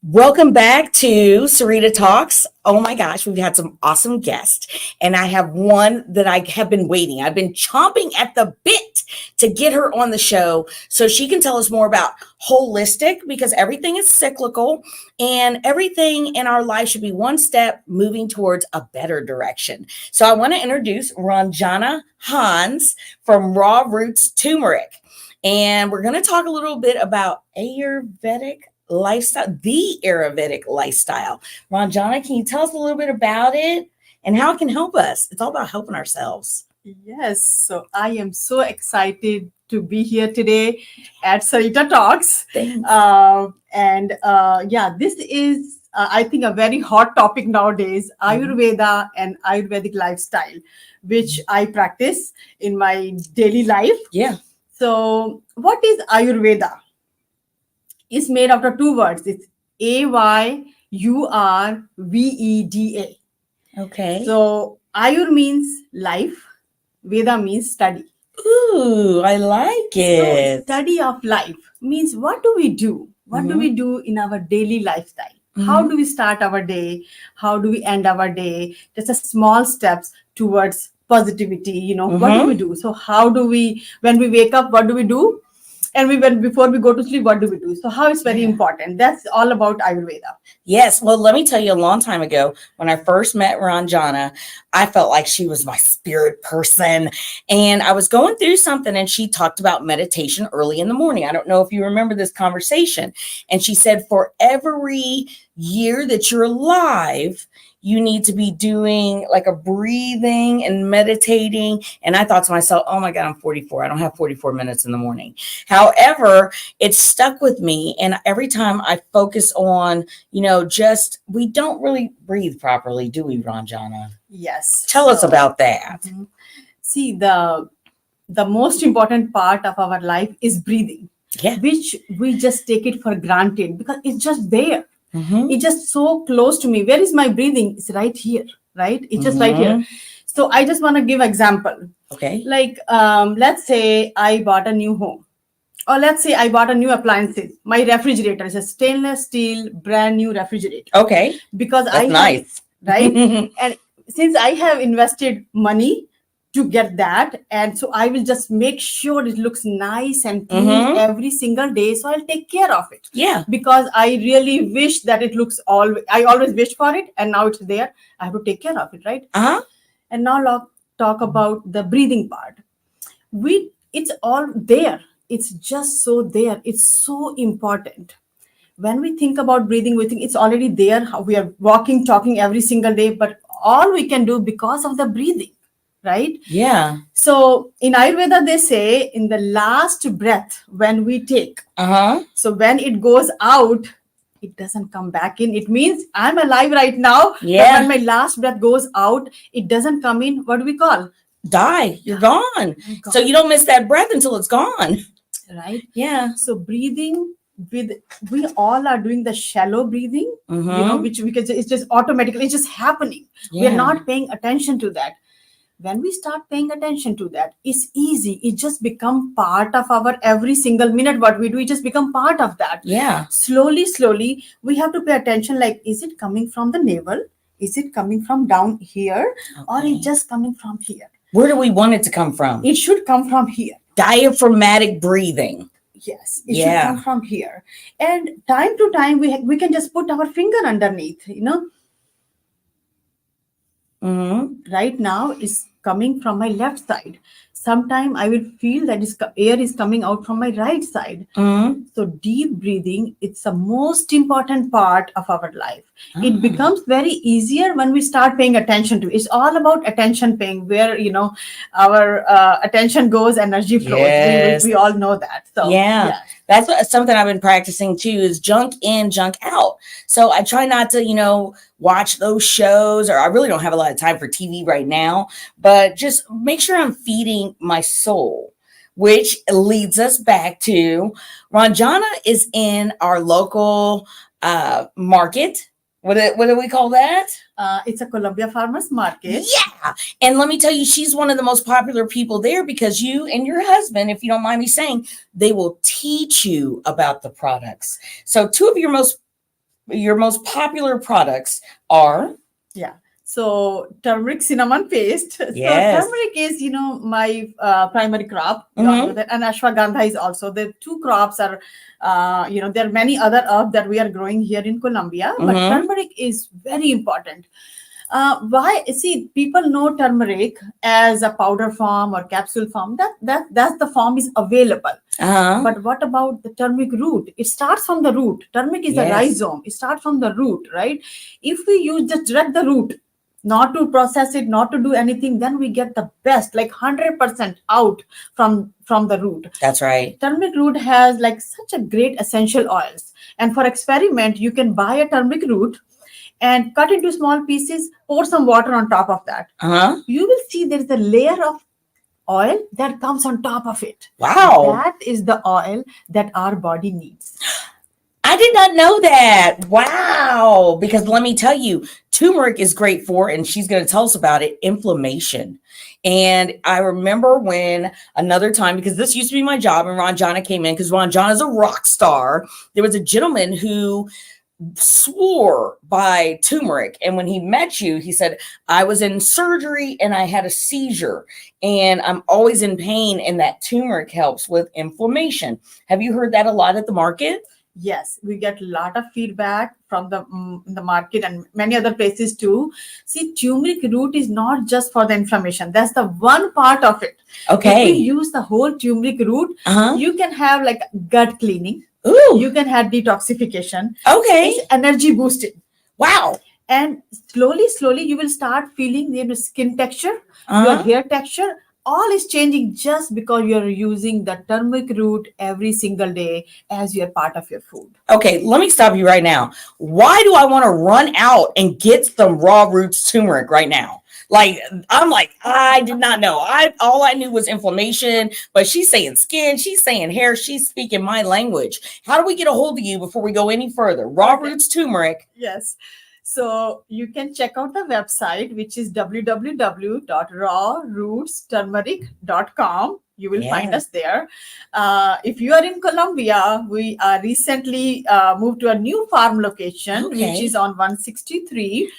Welcome back to Sarita Talks. Oh my gosh, we've had some awesome guests, and I have one that I have been waiting. I've been chomping at the bit to get her on the show so she can tell us more about holistic because everything is cyclical and everything in our life should be one step moving towards a better direction. So I want to introduce Ranjana Hans from Raw Roots Turmeric. And we're going to talk a little bit about Ayurvedic lifestyle, the Ayurvedic lifestyle. Ranjana, can you tell us a little bit about it and how it can help us? It's all about helping ourselves. Yes, so I am so excited to be here today at Sarita Talks. Thanks. This is, I think, a very hot topic nowadays, Ayurveda and Ayurvedic lifestyle, which I practice in my daily life. Yeah. So what is Ayurveda? It's made out of two words. It's Ayurveda. Okay. So Ayur means life, Veda means study. Ooh, I like it. So study of life means what do we do? What do we do in our daily lifestyle? How do we start our day? How do we end our day? Just a small steps towards positivity. What do we do? So how do we, when we wake up, what do we do? And before we go to sleep, what do we do? So how it's very important. That's all about Ayurveda. Yes. Well, let me tell you, a long time ago, when I first met Ranjana, I felt like she was my spirit person. And I was going through something and she talked about meditation early in the morning. I don't know if you remember this conversation. And she said, for every year that you're alive, you need to be doing like a breathing and meditating. And I thought to myself, oh my God, I'm 44. I don't have 44 minutes in the morning. However, it stuck with me. And every time I focus on, we don't really breathe properly, do we, Ranjana? Yes. Tell us about that. See, the most important part of our life is breathing, which we just take it for granted because it's just there. It's just so close to me. Where is my breathing? It's right here, right? It's just right here. So I just want to give example. Okay. Like, let's say I bought a new home. Or let's say I bought a new appliances. My refrigerator is a stainless steel, brand new refrigerator. Okay. Because that's nice. Right? And since I have invested money to get that, and so I will just make sure it looks nice and clean every single day. So I'll take care of it. Yeah. Because I really wish that it looks I always wish for it, and now it's there. I have to take care of it, right? And now talk about the breathing part. It's all there. It's just so there. It's so important. When we think about breathing, we think it's already there. We are walking, talking every single day, but all we can do because of the breathing, right? Yeah. So in Ayurveda, they say in the last breath when we take, so when it goes out, it doesn't come back in. It means I'm alive right now. Yeah. But when my last breath goes out, it doesn't come in. What do we call? Die. You're gone. So you don't miss that breath until it's gone. Right? Yeah. So breathing, we all are doing the shallow breathing, which because it's just automatically, it's just happening. We're not paying attention to that. When we start paying attention to that, it's easy. It just become part of our every single minute. What we do, it just become part of that. Yeah. Slowly, we have to pay attention. Like, is it coming from the navel? Is it coming from down here? Or is it just coming from here? Where do we want it to come from? It should come from here. Diaphragmatic breathing. Yes, it should come from here. And time to time, we can just put our finger underneath, Right now, it's coming from my left side. Sometime I will feel that air is coming out from my right side. So deep breathing, it's the most important part of our life. It becomes very easier when we start paying attention to it. It's all about attention paying, where, our attention goes, energy flows. Yes. We all know that. So that's something I've been practicing too, is junk in, junk out. So I try not to, watch those shows, or I really don't have a lot of time for TV right now, but just make sure I'm feeding my soul, which leads us back to Ranjana is in our local market. What do we call that? It's a Columbia Farmers Market. Yeah. And let me tell you, she's one of the most popular people there because you and your husband, if you don't mind me saying, they will teach you about the products. So two of your most your most popular products are? Yeah. So turmeric cinnamon paste. Yes. So turmeric is, my primary crop. Mhm. And ashwagandha is also. The two crops are, there are many other herbs that we are growing here in Colombia, but Mhm. turmeric is very important. Why? See, people know turmeric as a powder form or capsule form. That's the form is available. But what about the turmeric root? It starts from the root. Turmeric is a Yes. rhizome. It starts from the root, right? If we use just direct the root, not to process it, not to do anything, then we get the best, like 100% out from the root. That's right. Turmeric root has like such a great essential oils. And for experiment, you can buy a turmeric root and cut into small pieces, pour some water on top of that. You will see there's a layer of oil that comes on top of it. Wow. That is the oil that our body needs. I did not know that. Wow. Because let me tell you, turmeric is great for, and she's going to tell us about it, inflammation. And I remember when another time, because this used to be my job, and Ranjana came in, because Ranjana is a rock star. There was a gentleman who swore by turmeric, and when he met you, he said, I was in surgery and I had a seizure and I'm always in pain, and that turmeric helps with inflammation. Have you heard that a lot at the market? Yes, we get a lot of feedback from the market and many other places too. See, turmeric root is not just for the inflammation. That's the one part of it. Okay. If we use the whole turmeric root, you can have like gut cleaning. Ooh. You can have detoxification. Okay. It's energy boosting. Wow. And slowly, you will start feeling your skin texture, your hair texture. All is changing just because you're using the turmeric root every single day as your part of your food. Okay, let me stop you right now. Why do I want to run out and get some raw roots turmeric right now? Like, I'm like, I did not know. All I knew was inflammation, but she's saying skin, she's saying hair, she's speaking my language. How do we get a hold of you before we go any further? Raw roots turmeric. Yes. So you can check out the website, which is www.rawrootsturmeric.com. You will find us there. If you are in Colombia, we recently moved to a new farm location, which is on 163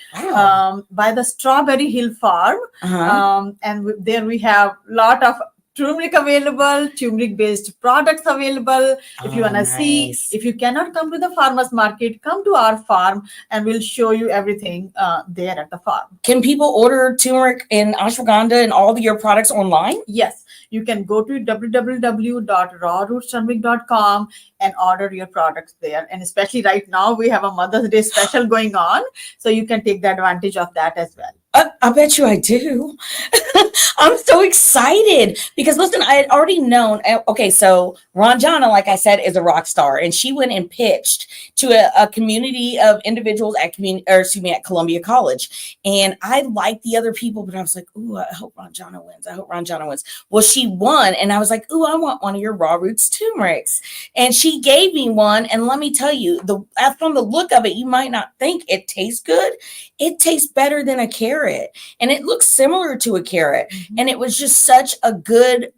by the Strawberry Hill Farm. And there we have a lot of turmeric available, turmeric based products available. If you want to see, if you cannot come to the farmers market, come to our farm and we'll show you everything there at the farm. Can people order turmeric and ashwagandha and all of your products online? Yes, you can go to www.rawrootsturmeric.com and order your products there. And especially right now, we have a Mother's Day special going on, so you can take the advantage of that as well. I bet you I do. I'm so excited because listen, I had already known. Okay, so Ranjana, like I said, is a rock star, and she went and pitched to a community of individuals at Columbia College. And I liked the other people, but I was like, ooh, I hope Ranjana wins. I hope Ranjana wins. Well, she won, and I was like, ooh, I want one of your raw roots turmerics. And she gave me one, and let me tell you, from the look of it, you might not think it tastes good. It tastes better than a carrot, and it looks similar to a carrot. And it was just such a good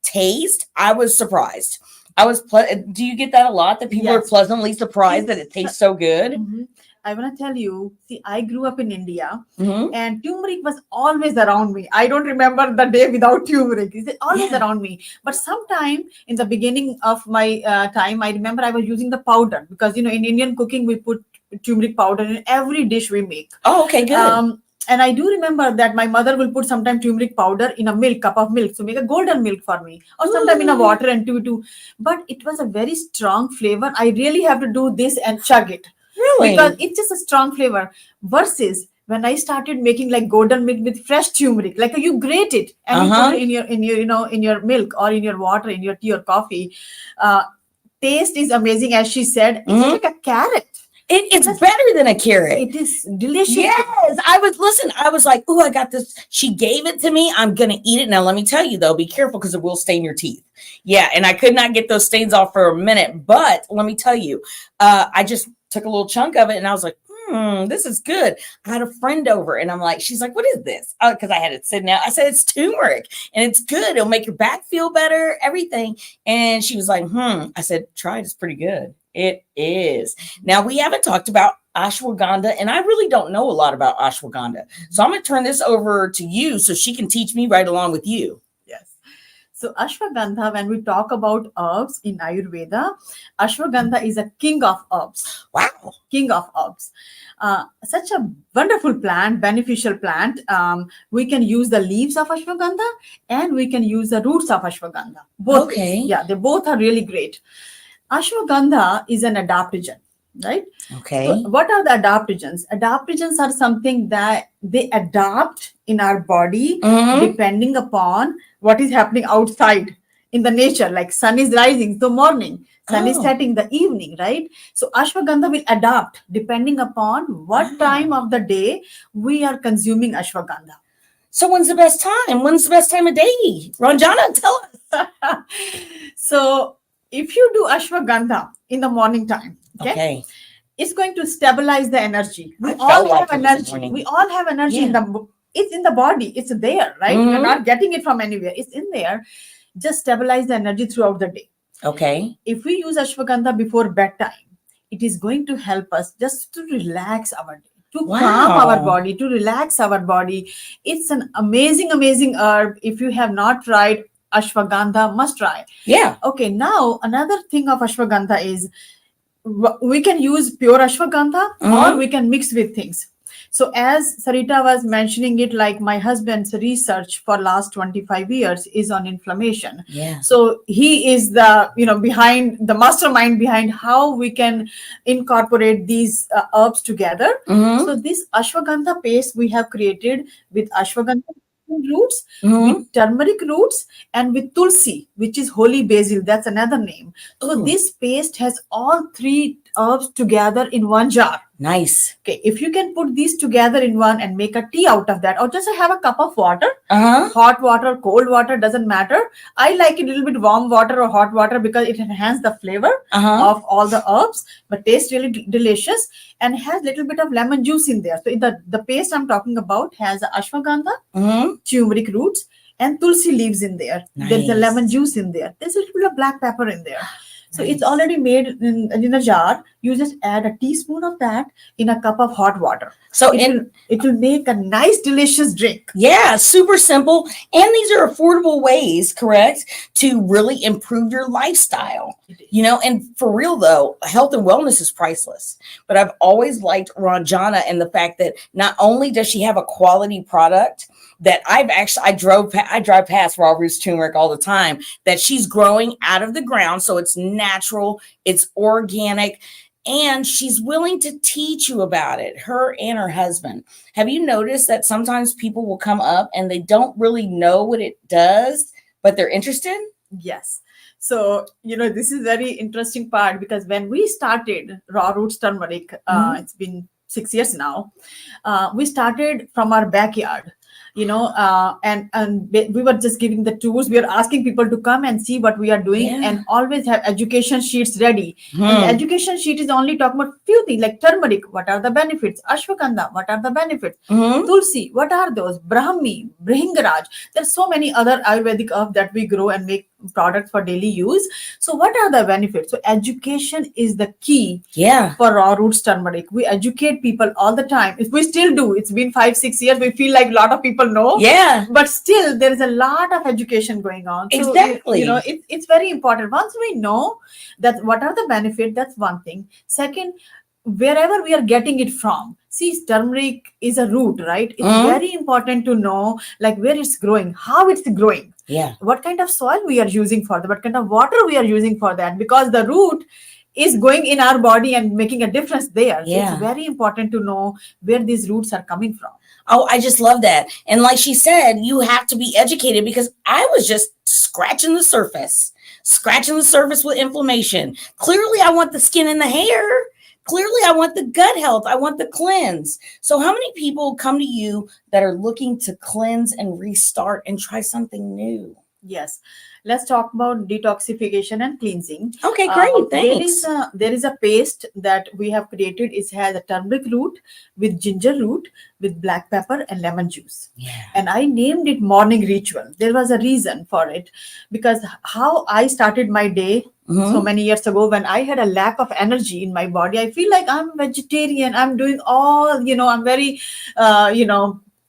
taste. I was surprised. Do you get that a lot, that people are pleasantly surprised that it tastes so good? I want to tell you, see, I grew up in India and turmeric was always around me. I don't remember the day without turmeric. It's always around me. But sometime in the beginning of my time, I remember I was using the powder because, in Indian cooking, we put turmeric powder in every dish we make. Oh, okay, good. And I do remember that my mother will put sometime turmeric powder in a cup of milk. So make a golden milk for me, or sometime in a water and too. But it was a very strong flavor. I really have to do this and chug it. Really? Because it's just a strong flavor. Versus when I started making like golden milk with fresh turmeric, like you grate it and you put it in your milk or in your water, in your tea or coffee. Taste is amazing, as she said. It's like a carrot. It's better than a carrot. It is delicious. Yes. I was like, oh, I got this. She gave it to me. I'm going to eat it. Now, let me tell you, though, be careful because it will stain your teeth. Yeah. And I could not get those stains off for a minute. But let me tell you, I just took a little chunk of it and I was like, this is good. I had a friend over and I'm like, she's like, what is this? Because I had it sitting out. I said, it's turmeric and it's good. It'll make your back feel better, everything. And she was like, I said, try it. It's pretty good. It is. Now, we haven't talked about ashwagandha, and I really don't know a lot about ashwagandha. So I'm going to turn this over to you so she can teach me right along with you. Yes. So ashwagandha, when we talk about herbs in Ayurveda, ashwagandha is a king of herbs. Wow. King of herbs. Such a wonderful plant, beneficial plant. We can use the leaves of ashwagandha and we can use the roots of ashwagandha. Both Okay. ways. Yeah, they both are really great. Ashwagandha is an adaptogen, right? Okay. So what are the adaptogens? Adaptogens are something that they adapt in our body depending upon what is happening outside in the nature. Like sun is rising, so morning, sun is setting the evening, right? So ashwagandha will adapt depending upon what time of the day we are consuming ashwagandha. So when's the best time? When's the best time of day? Ranjana, tell us. So if you do ashwagandha in the morning time, okay, it's going to stabilize the energy. We all have energy. We all have energy in the. It's in the body. It's there, right? We're not getting it from anywhere. It's in there. Just stabilize the energy throughout the day. Okay. If we use ashwagandha before bedtime, it is going to help us just to relax our day, to calm our body, to relax our body. It's an amazing, amazing herb. If you have not tried ashwagandha, must try. Yeah. Okay. Now another thing of ashwagandha is we can use pure ashwagandha or we can mix with things. So as Sarita was mentioning it, like my husband's research for last 25 years is on inflammation. Yeah. So he is the, behind the mastermind behind how we can incorporate these herbs together. So this ashwagandha paste we have created with ashwagandha roots, with turmeric roots, and with tulsi, which is holy basil. That's another name. So this paste has all three herbs together in one jar. Nice. Okay, if you can put these together in one and make a tea out of that, or just have a cup of water, hot water, cold water, doesn't matter. I like it a little bit warm water or hot water because it enhances the flavor of all the herbs, but tastes really delicious and has a little bit of lemon juice in there. So the paste I'm talking about has ashwagandha, turmeric roots, and tulsi leaves in there. Nice. There's a lemon juice in there. There's a little bit of black pepper in there. So it's already made in a jar. You just add a teaspoon of that in a cup of hot water. So it will make a nice, delicious drink. Yeah, super simple. And these are affordable ways, correct, to really improve your lifestyle. And for real though, health and wellness is priceless. But I've always liked Ranjana and the fact that not only does she have a quality product, that I drive past Raw Roots Turmeric all the time, that she's growing out of the ground. So it's natural, it's organic, and she's willing to teach you about it, her and her husband. Have you noticed that sometimes people will come up and they don't really know what it does, but they're interested? Yes. So, this is very interesting part because when we started Raw Roots Turmeric, it's been 6 years now, we started from our backyard. And we were just giving the tools. We are asking people to come and see what we are doing and always have education sheets ready. And the education sheet is only talking about few things like turmeric, what are the benefits? Ashwagandha, what are the benefits? Tulsi, what are those? Brahmi, Bringaraj. There's so many other Ayurvedic herbs that we grow and make products for daily use. So what are the benefits? So education is the key for Raw Roots Turmeric. We educate people all the time. If we still do, it's been 5-6 years, we feel like a lot of people know. Yeah. But still, there is a lot of education going on. Exactly. So, it's very important. Once we know that what are the benefits, that's one thing. Second, wherever we are getting it from. See, turmeric is a root, right? It's very important to know like where it's growing, how it's growing. Yeah. What kind of soil we are using for that, what kind of water we are using for that, because the root is going in our body and making a difference there. So it's very important to know where these roots are coming from. Oh, I just love that. And like she said, you have to be educated because I was just scratching the surface with inflammation. Clearly, I want the skin and the hair. Clearly, I want the gut health. I want the cleanse. So how many people come to you that are looking to cleanse and restart and try something new? Yes. let's talk about detoxification and cleansing. Okay, great. Thanks. There is a paste that we have created. It has a turmeric root with ginger root with black pepper and lemon juice. Yeah. And I named it morning ritual. There was a reason for it, because how I started my day so many years ago, when I had a lack of energy in my body, I feel like I'm vegetarian. I'm doing all, I'm very,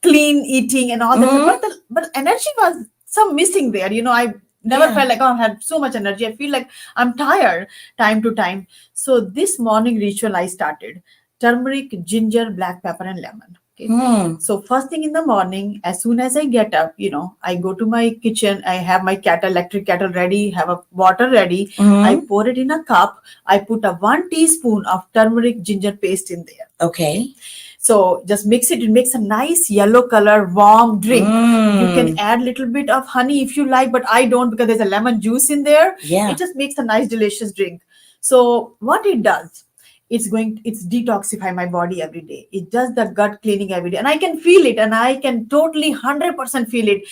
clean eating and all that. But energy was some missing there. I never felt like, I had so much energy. I feel like I'm tired time to time. So this morning ritual I started: turmeric, ginger, black pepper, and lemon. Okay. So first thing in the morning, as soon as I get up, I go to my kitchen. I have my electric kettle ready, have a water ready. I pour it in a cup. I put a 1 teaspoon of turmeric ginger paste in there. Okay. So just mix it. It makes a nice yellow color, warm drink. You can add a little bit of honey if you like, but I don't, because there's a lemon juice in there. Yeah. It just makes a nice, delicious drink. So what it does, it's detoxify my body every day. It does the gut cleaning every day, and I can feel it, and I can totally 100% feel it.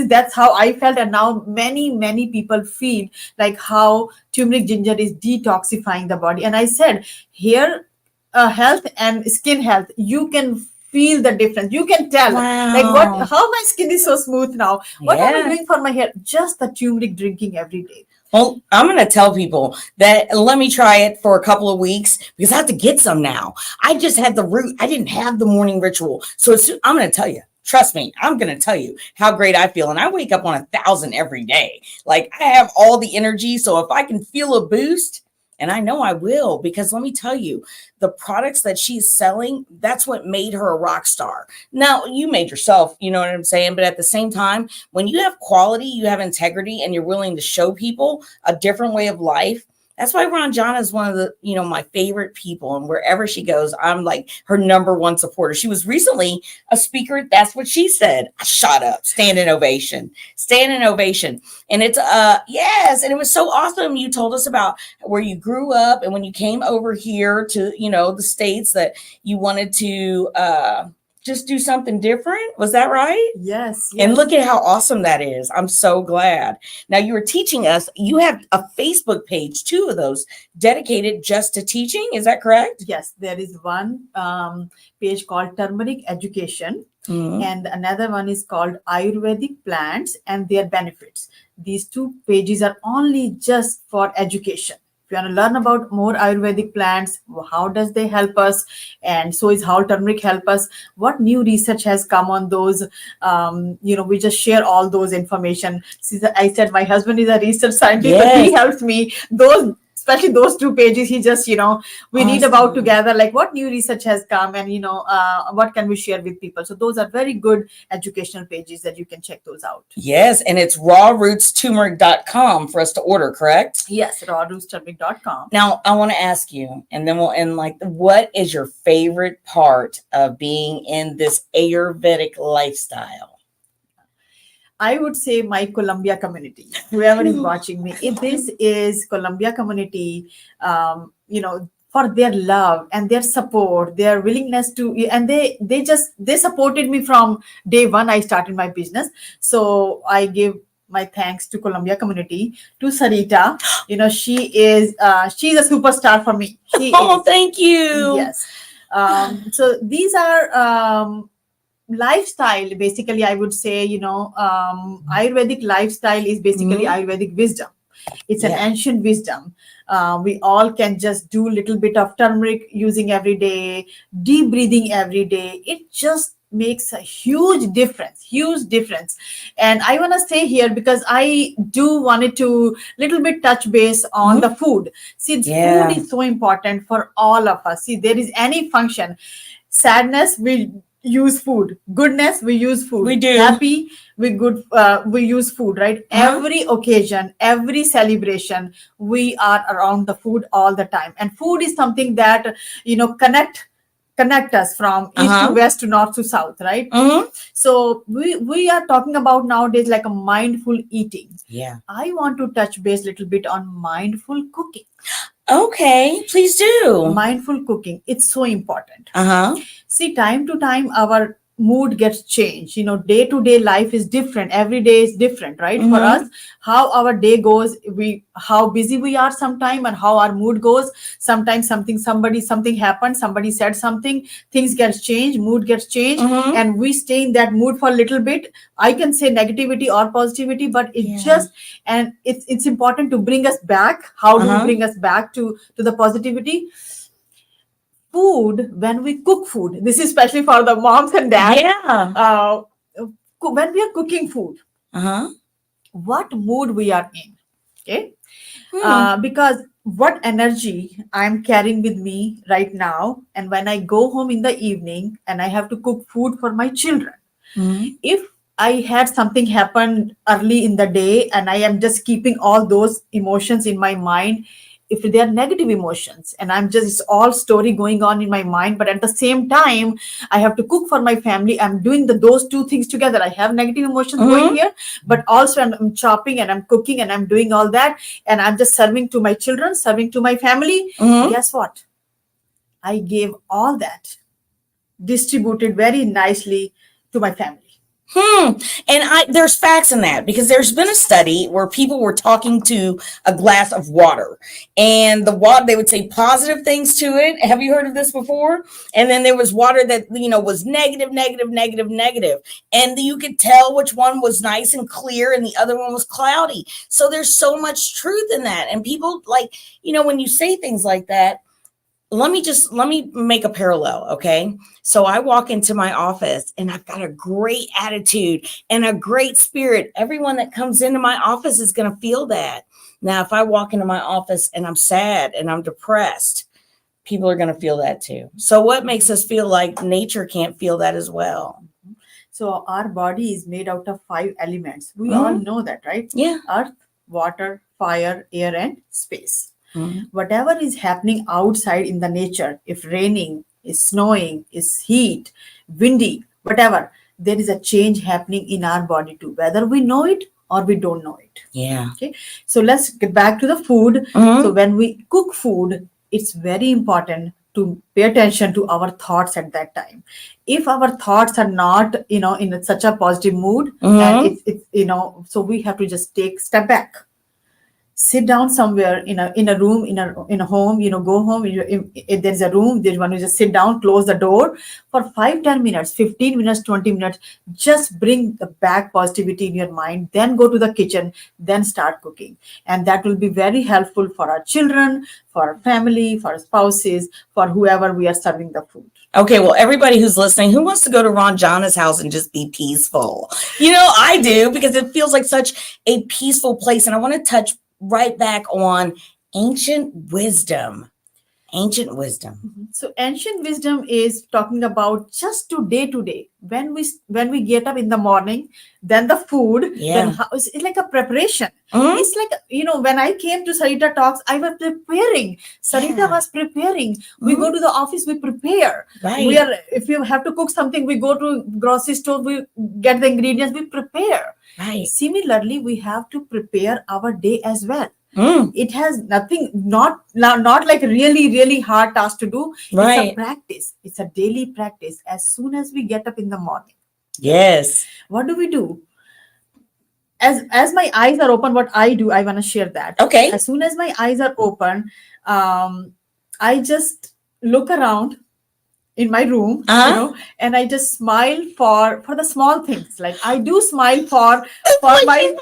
That's how I felt, and now many people feel like how turmeric ginger is detoxifying the body. And I said, hair health and skin health, you can feel the difference. You can tell, like how my skin is so smooth now. What am I doing for my hair? Just the turmeric drinking every day. Well, I'm going to tell people that let me try it for a couple of weeks, because I have to get some now. I just had the root. I didn't have the morning ritual. So I'm going to tell you, trust me, I'm going to tell you how great I feel. And I wake up on 1,000 every day. Like, I have all the energy. So if I can feel a boost, and I know I will, because let me tell you, the products that she's selling, that's what made her a rock star. Now, you made yourself, you know what I'm saying? But at the same time, when you have quality, you have integrity, and you're willing to show people a different way of life, that's why Ranjana is one of the, my favorite people. And wherever she goes, I'm like her number one supporter. She was recently a speaker. That's what she said. I shot up, standing ovation. And it's, yes. And it was so awesome. You told us about where you grew up and when you came over here to, the States, that you wanted to, just do something different. Was that right? Yes. And look at how awesome that is. I'm so glad. Now, you were teaching us, you have a Facebook page, 2 of those, dedicated just to teaching. Is that correct? Yes, there is one page called Turmeric Education, and another one is called Ayurvedic Plants and Their Benefits. These 2 pages are only just for education. If you want to learn about more Ayurvedic plants, how does they help us, and so is how turmeric help us, what new research has come on those, we just share all those information. Since I said my husband is a research scientist, but he helps me, especially those 2 pages, he just, we awesome. Read about together, like what new research has come, and, what can we share with people. So those are very good educational pages that you can check those out. Yes. And it's rawrootsturmeric.com for us to order, correct? Yes, rawrootsturmeric.com. Now, I want to ask you, and then we'll end, what is your favorite part of being in this Ayurvedic lifestyle? I would say my Colombia community, whoever is watching me, if this is Colombia community, for their love and their support, their willingness to, and they supported me from day one I started my business. So I give my thanks to Colombia community, to Sarita. She's a superstar for me. Thank you. Yes. So these are, lifestyle, basically, I would say, Ayurvedic lifestyle is basically Ayurvedic wisdom. It's an ancient wisdom. We all can just do a little bit of turmeric using every day, deep breathing every day. It just makes a huge difference. And I want to say here, because I do wanted to little bit touch base on the food. See, food is so important for all of us. See, there is any function, sadness, we use food. Goodness, we use food. We do. Happy, we use food, right? Every occasion, every celebration, we are around the food all the time. And food is something that, connect us from east to west to north to south, right? So we are talking about nowadays like a mindful eating. Yeah. I want to touch base a little bit on mindful cooking. Okay, please do. Mindful cooking, it's so important. See, time to time, our mood gets changed. Day to day life is different. Every day is different, right? For us, how our day goes, how busy we are sometime, and how our mood goes. Sometimes something happened, somebody said something, things gets changed, mood gets changed, and we stay in that mood for a little bit. I can say negativity or positivity, but it's important to bring us back. How do we bring us back to the positivity? Food, when we cook food, this is especially for the moms and dads. When we are cooking food, what mood we are in, okay? Because what energy I'm carrying with me right now, and when I go home in the evening and I have to cook food for my children, if I had something happen early in the day and I am just keeping all those emotions in my mind, if they are negative emotions, and it's all story going on in my mind, but at the same time I have to cook for my family, I'm doing those two things together. I have negative emotions going here, but also I'm chopping and I'm cooking and I'm doing all that, and I'm just serving to my children, serving to my family. Guess what? I gave all that, distributed very nicely to my family. And there's facts in that, because there's been a study where people were talking to a glass of water, and the water, they would say positive things to it. Have you heard of this before? And then there was water that, was negative, negative, negative, negative. And you could tell which one was nice and clear and the other one was cloudy. So there's so much truth in that. And people, like, when you say things like that, let me make a parallel. Okay. So I walk into my office and I've got a great attitude and a great spirit. Everyone that comes into my office is going to feel that. Now, if I walk into my office and I'm sad and I'm depressed, people are going to feel that too. So what makes us feel like nature can't feel that as well? So our body is made out of 5 elements. We all know that, right? Yeah. Earth, water, fire, air, and space. Whatever is happening outside in the nature, if raining, is snowing, is heat, windy, whatever, there is a change happening in our body too, whether we know it or we don't know it. Yeah. Okay. So let's get back to the food. So when we cook food, it's very important to pay attention to our thoughts at that time. If our thoughts are not, in such a positive mood, and it's so we have to just take a step back. Sit down somewhere in a room, in a home, go home. If there's a room, there's one, you just sit down, close the door for 5-10 minutes, 15 minutes, 20 minutes. Just bring the back positivity in your mind, then go to the kitchen, then start cooking. And that will be very helpful for our children, for our family, for our spouses, for whoever we are serving the food. Okay, well, everybody who's listening, who wants to go to Ranjana's house and just be peaceful? I do, because it feels like such a peaceful place. And I want to touch right back on ancient wisdom. So ancient wisdom is talking about just to day. When we get up in the morning, then the food, then it's like a preparation. It's like, when I came to Sarita Talks, I was preparing. Sarita was preparing. We go to the office, we prepare. Right. If you have to cook something, we go to grocery store, we get the ingredients, we prepare. Right. Similarly, we have to prepare our day as well. It has nothing, not like really, really hard task to do. Right. It's a practice. It's a daily practice. As soon as we get up in the morning. Yes. What do we do? As my eyes are open, what I do, I want to share that. Okay. As soon as my eyes are open, I just look around in my room, and I just smile for the small things. Like I do smile for my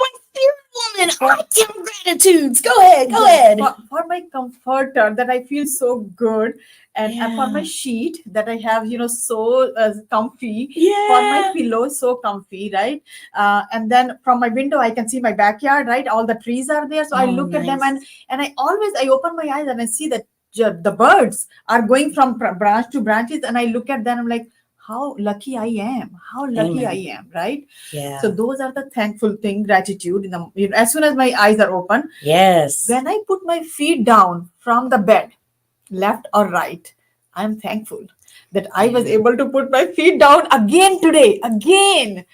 woman, I give gratitudes. Go ahead. For my comforter, that I feel so good, and for my sheet that I have, so comfy. For my pillow, so comfy, right? And then from my window, I can see my backyard, right? All the trees are there, so I look at them, and I open my eyes and I see that the birds are going from branch to branches, and I look at them, I'm like, how lucky I am, right? Yeah. So those are the thankful thing, gratitude. As soon as my eyes are open, yes. When I put my feet down from the bed, left or right, I'm thankful that I was able to put my feet down again today. Again,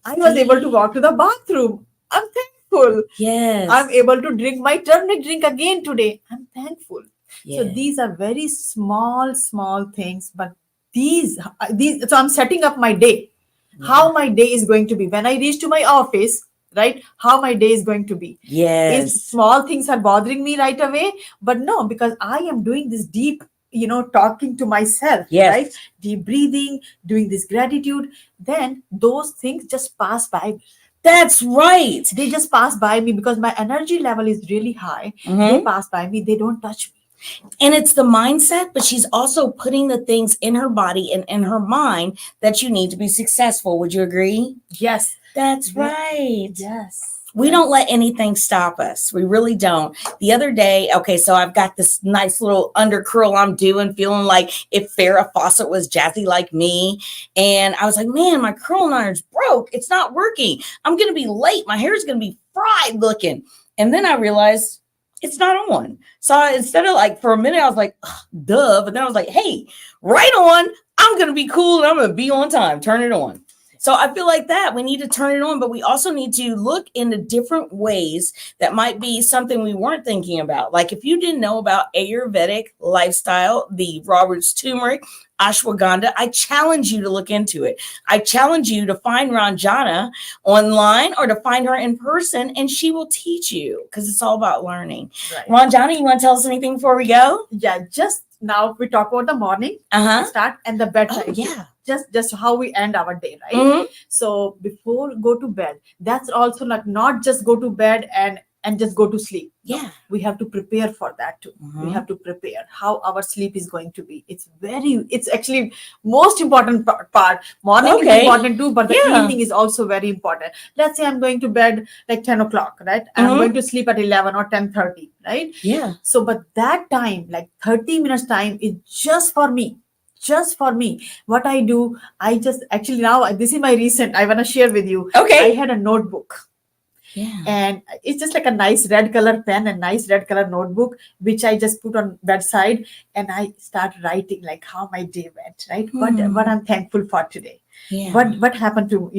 I was able to walk to the bathroom. I'm thankful. Yes. I'm able to drink my turmeric drink again today. I'm thankful. Yes. So these are very small things, but these. So I'm setting up my day, how my day is going to be when I reach to my office, right? How my day is going to be. Yes. If small things are bothering me right away, but no, because I am doing this deep, talking to myself, Yes. right? Deep breathing, doing this gratitude, then those things just pass by me. That's right. They just pass by me because my energy level is really high. They pass by me, they don't touch me. And it's the mindset, but she's also putting the things in her body and in her mind that you need to be successful. Would you agree? Yes. That's right. Yes. We don't let anything stop us. We really don't. The other day, okay, so I've got this nice little under curl I'm doing, feeling like if Farrah Fawcett was jazzy like me. And I was like, man, my curling iron's broke. It's not working. I'm going to be late. My hair's going to be fried looking. And then I realized it's not on. So instead of like, for a minute, I was like, duh. But then I was like, hey, right on. I'm going to be cool and I'm going to be on time. Turn it on. So I feel like that we need to turn it on, but we also need to look into different ways that might be something we weren't thinking about. Like if you didn't know about Ayurvedic lifestyle, the raw roots turmeric, ashwagandha, I challenge you to look into it. I challenge you to find Ranjana online or to find her in person, and she will teach you because it's all about learning. Right. Ranjana, you want to tell us anything before we go? Yeah, just now we talk about the morning start and the bedtime. Oh, yeah. Just how we end our day, right? So before go to bed, that's also not just go to bed and just go to sleep. Yeah, we have to prepare for that too. We have to prepare how our sleep is going to be. It's actually most important part. Morning is important too, but the evening is also very important. Let's say I'm going to bed like 10 o'clock, right? And I'm going to sleep at 11 or 10:30, right? Yeah. So, but that time, like 30 minutes time, is just for me. Just for me. What I do, I just actually now, this is my recent, I want to share with you. Okay. I had a notebook. Yeah. And it's just like a nice red color pen and nice red color notebook, which I just put on bedside, and I start writing like how my day went, right? What I'm thankful for today. Yeah. What happened to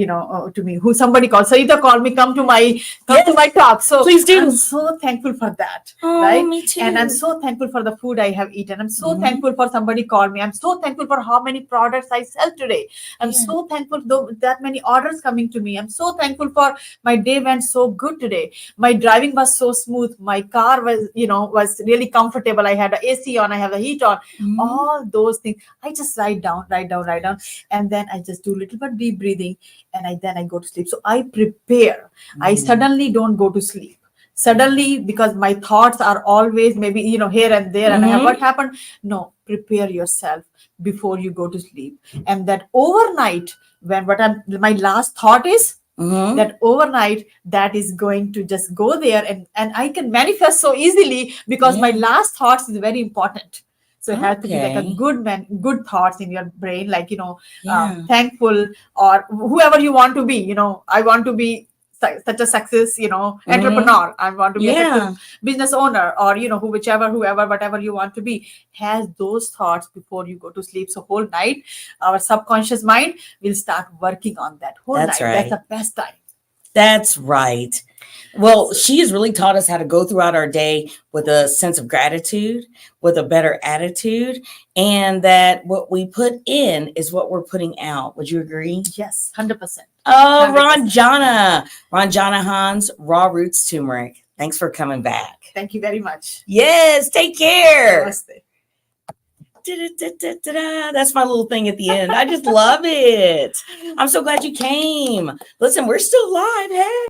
to me? Who somebody called? So either call me, come to my talk. So please do. I'm so thankful for that. Oh, right? Me too. And I'm so thankful for the food I have eaten. I'm so thankful for somebody called me. I'm so thankful for how many products I sell today. I'm so thankful that many orders coming to me. I'm so thankful for my day went so good today. My driving was so smooth. My car was was really comfortable. I had the AC on. I have the heat on. All those things I just write down, and then I just do a little bit deep breathing, and then I go to sleep. So I prepare. I suddenly don't go to sleep suddenly because my thoughts are always maybe here and there, and I have what happened. No, prepare yourself before you go to sleep, and that overnight when my last thought is that overnight that is going to just go there, and I can manifest so easily because my last thoughts is very important. So it has to be like a good thoughts in your brain, like thankful, or whoever you want to be. I want to be such a success, entrepreneur. I want to be a success business owner, or whoever, whatever you want to be. Has those thoughts before you go to sleep. So whole night, our subconscious mind will start working on that whole night. Right. That's the best time. That's right. Well, she has really taught us how to go throughout our day with a sense of gratitude, with a better attitude, and that what we put in is what we're putting out. Would you agree? Yes, 100%. Oh, 100%. Ranjana Hans, Raw Roots Turmeric. Thanks for coming back. Thank you very much. Yes, take care. Namaste. That's my little thing at the end. I just love it. I'm so glad you came. Listen, we're still live. Hey.